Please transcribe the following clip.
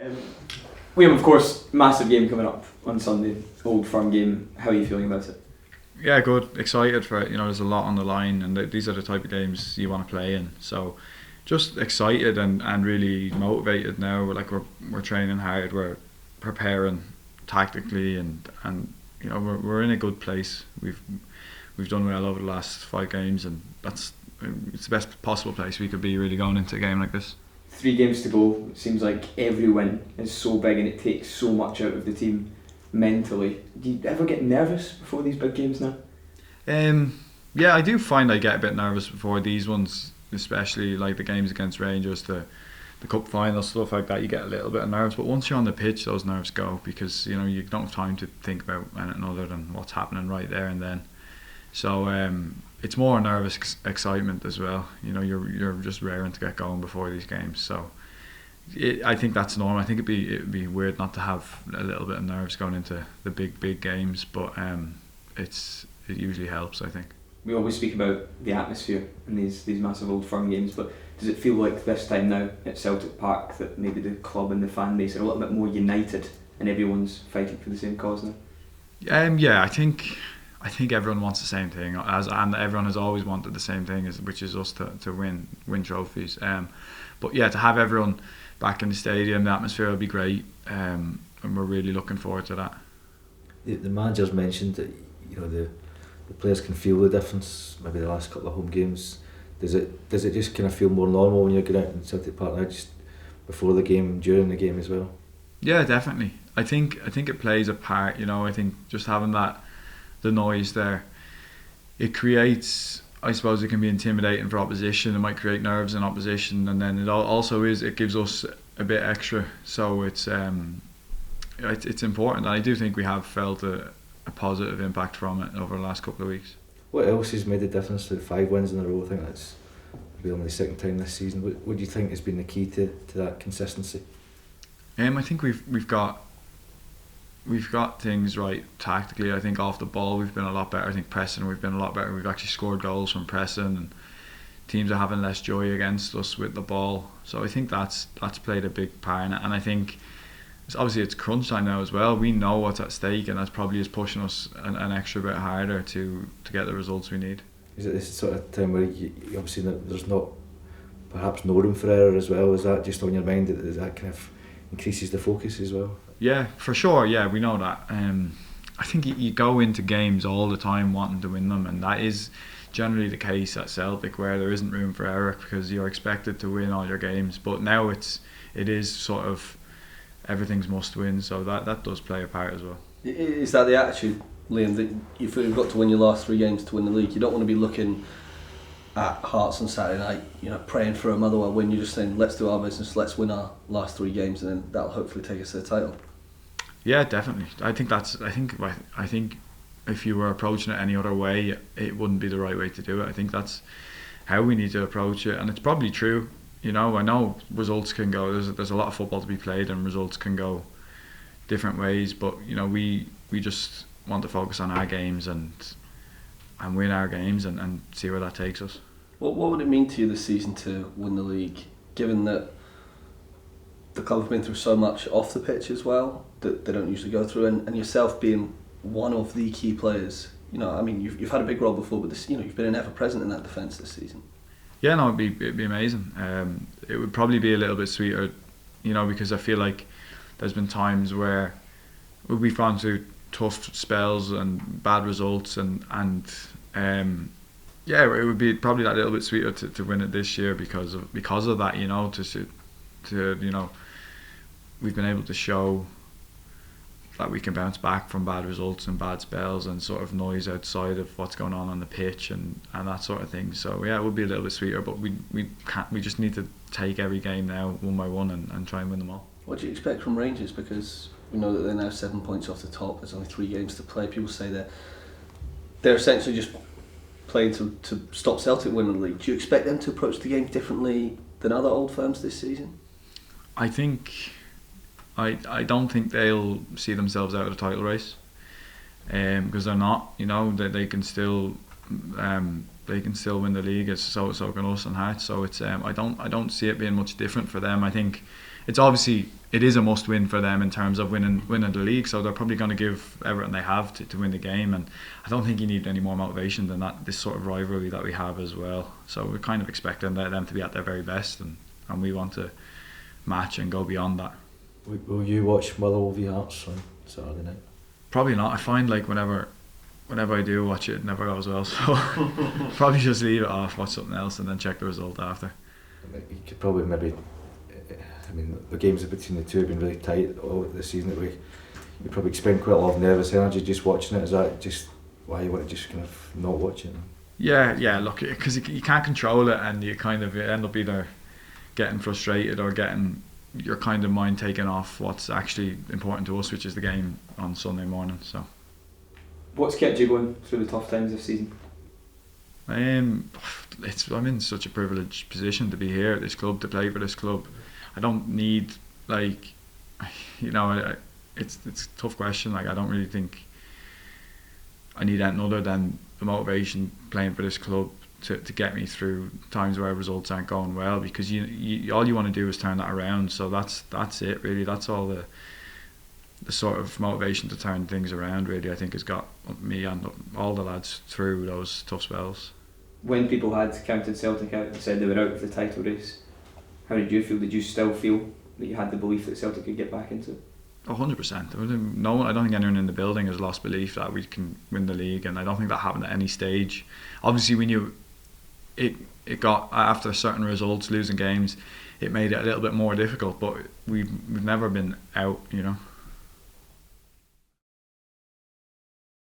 Um, William, of course, massive game coming up on Sunday, Old Firm game. How are you feeling about it? Yeah, good. Excited for it. There's a lot on the line, and these are the type of games you want to play in. So, just excited and really motivated now. We're training hard. We're preparing tactically, and we're in a good place. We've done well over the last 5 games, and it's the best possible place we could be really going into a game like this. 3 games to go. It seems like every win is so big and it takes so much out of the team mentally. Do you ever get nervous before these big games now? Yeah, I do find I get a bit nervous before these ones, especially like the games against Rangers, the cup final, stuff like that. You get a little bit of nerves, but once you're on the pitch, those nerves go because you don't have time to think about anything other than what's happening right there and then. So it's more nervous excitement as well. You're just raring to get going before these games. So I think that's normal. I think it'd be weird not to have a little bit of nerves going into the big games, but it usually helps, I think. We always speak about the atmosphere in these massive Old Firm games, but does it feel like this time now at Celtic Park that maybe the club and the fan base are a little bit more united and everyone's fighting for the same cause now? Yeah, I think everyone wants the same thing, and everyone has always wanted the same thing, which is us to win trophies. But yeah, to have everyone back in the stadium, the atmosphere will be great, and we're really looking forward to that. The manager's mentioned that the players can feel the difference. Maybe the last couple of home games, does it just kind of feel more normal when you're going out in Celtic Park now, just before the game, during the game as well? Yeah, definitely. I think it plays a part. I think just having the noise there, it creates. I suppose it can be intimidating for opposition. It might create nerves in opposition, and then it gives us a bit extra. So it's important. And I do think we have felt a positive impact from it over the last couple of weeks. What else has made a difference to 5 wins in a row? I think that's maybe only the second time this season. What do you think has been the key to that consistency? I think we've got things right tactically. I think off the ball we've been a lot better. I think pressing we've been a lot better. We've actually scored goals from pressing, and teams are having less joy against us with the ball. So I think that's played a big part in it. And I think it's crunch time now as well. We know what's at stake, and that's probably is pushing us an extra bit harder to get the results we need. Is it this sort of time where you obviously there's not perhaps no room for error as well? Is that just on your mind that kind of increases the focus as well? Yeah, for sure. Yeah, we know that. I think you go into games all the time wanting to win them, and that is generally the case at Celtic, where there isn't room for error because you're expected to win all your games. But now it is sort of everything's must win, so that does play a part as well. Is that the attitude, Liam, that you feel you've got to win your last 3 games to win the league? You don't want to be looking at Hearts on Saturday night, praying for a Motherwell win. You're just saying, let's do our business, let's win our last 3 games, and then that'll hopefully take us to the title. Yeah, definitely. I think if you were approaching it any other way, it wouldn't be the right way to do it. I think that's how we need to approach it, and it's probably true. I know results can go. There's a lot of football to be played, and results can go different ways. But we just want to focus on our games and win our games and see where that takes us. What would it mean to you this season to win the league, given that the club have been through so much off the pitch as well that they don't usually go through, and yourself being one of the key players? You've had a big role before, but you've been an ever present in that defence this season. Yeah, no, it'd be amazing. It would probably be a little bit sweeter, because I feel like there's been times where we've gone through tough spells and bad results, and it would be probably that little bit sweeter to win it this year because of that. We've been able to show that we can bounce back from bad results and bad spells and sort of noise outside of what's going on the pitch and that sort of thing. So yeah, it would be a little bit sweeter, but we just need to take every game now one by one and try and win them all. What do you expect from Rangers? Because we know that they're now 7 points off the top. There's only 3 games to play. People say they're essentially just playing to stop Celtic winning the league. Do you expect them to approach the game differently than other old firms this season? I don't think they'll see themselves out of the title race, because they're not. They can still win the league. So can us and Hearts. So it's I don't see it being much different for them. I think it's obviously it is a must win for them in terms of winning the league. So they're probably going to give everything they have to win the game, and I don't think you need any more motivation than that. This sort of rivalry that we have as well. So we're kind of expecting them to be at their very best, and we want to match and go beyond that. Will you watch Motherwell v Hearts on Saturday night? Probably not. I find like whenever I do watch it, it never goes well. So probably just leave it off, watch something else, and then check the result after. You could probably maybe. I mean, the games between the two have been really tight all this season. That you probably expend quite a lot of nervous energy just watching it. Is that just why you want to just kind of not watch it? Yeah. Look, because you can't control it, and you kind of end up either getting frustrated or getting your kind of mind taken off what's actually important to us, which is the game on Sunday morning. So, what's kept you going through the tough times this season? I'm in such a privileged position to be here at this club, to play for this club. I don't need, like, it's a tough question. Like, I don't really think I need anything other than the motivation playing for this club to get me through times where results aren't going well, because you all you want to do is turn that around. So that's it really. That's all the sort of motivation to turn things around really, I think, has got me and all the lads through those tough spells. When people had counted Celtic out and said they were out of the title race, how did you feel? Did you still feel that you had the belief that Celtic could get back into it? 100%. No, I don't think anyone in the building has lost belief that we can win the league, and I don't think that happened at any stage. Obviously, we knew it got, after certain results, losing games, it made it a little bit more difficult, but we've never been out,